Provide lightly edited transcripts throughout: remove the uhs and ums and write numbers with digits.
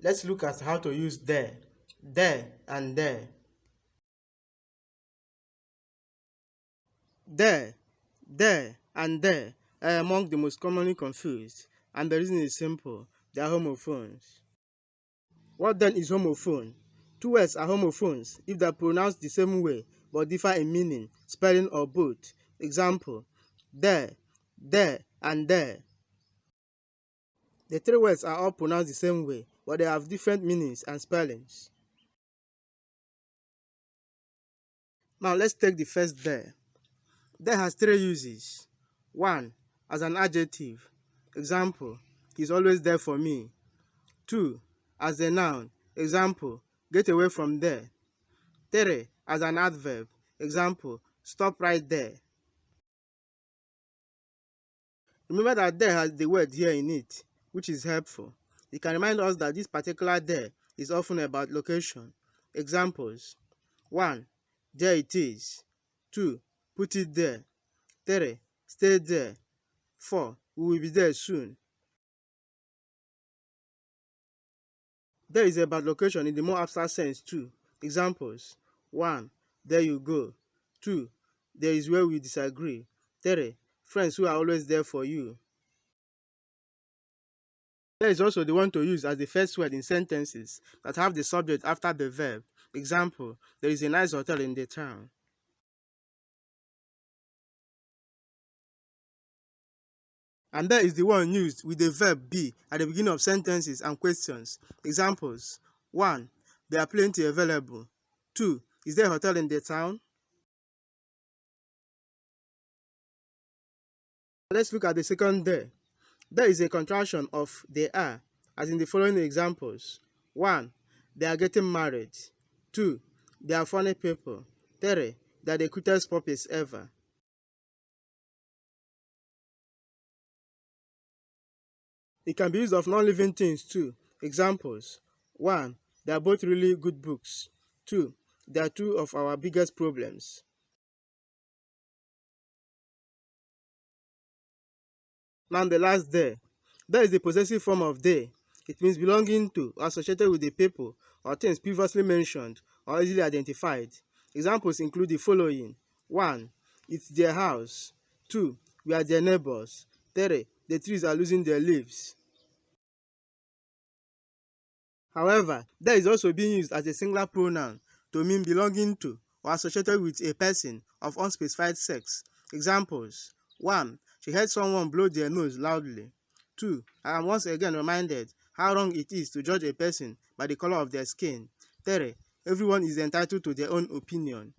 Let's look at how to use there, and there. There, and there are among the most commonly confused, and the reason is simple. They are homophones. What then is homophone? Two words are homophones if they are pronounced the same way but differ in meaning, spelling, or both. Example: there, and there. The three words are all pronounced the same way, but they have different meanings and spellings. Now let's take the first there. There has three uses. 1. As an adjective. Example: he's always there for me. 2. As a noun. Example: get away from there. 3. As an adverb. Example: stop right there. Remember that there has the word here in it, which is helpful. It can remind us that this particular there is often about location. Examples: 1. There it is. 2. Put it there. 3. Stay there. 4. We will be there soon. There is about location in the more abstract sense too. Examples: 1. There you go. 2. There is where we disagree. 3. Friends who are always there for you. There is also the one to use as the first word in sentences that have the subject after the verb. Example: there is a nice hotel in the town. And there is the one used with the verb be at the beginning of sentences and questions. Examples: 1. There are plenty available. 2. Is there a hotel in the town? Let's look at the second there. There is a contraction of they are, as in the following examples. 1. They are getting married. 2. They are funny people. 3. They are the cutest puppies ever. It can be used of non-living things too. Examples: 1. They are both really good books. 2. They are two of our biggest problems. Now the last there. There is the possessive form of they. It means belonging to or associated with the people or things previously mentioned or easily identified. Examples include the following: 1. It's their house. 2. We are their neighbors. 3. The trees are losing their leaves. However, there is also being used as a singular pronoun to mean belonging to or associated with a person of unspecified sex. Examples: 1. She heard someone blow their nose loudly. 2. I am once again reminded how wrong it is to judge a person by the color of their skin. 3. Everyone is entitled to their own opinion.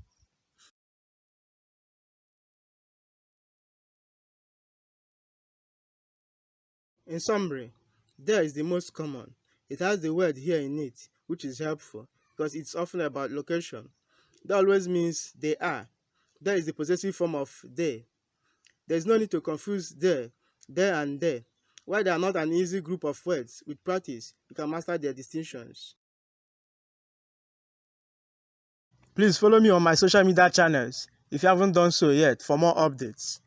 In summary, there is the most common. It has the word here in it, which is helpful because it's often about location. That always means they are. There is the possessive form of they. There is no need to confuse there, and there. While they are not an easy group of words, with practice, you can master their distinctions. Please follow me on my social media channels if you haven't done so yet for more updates.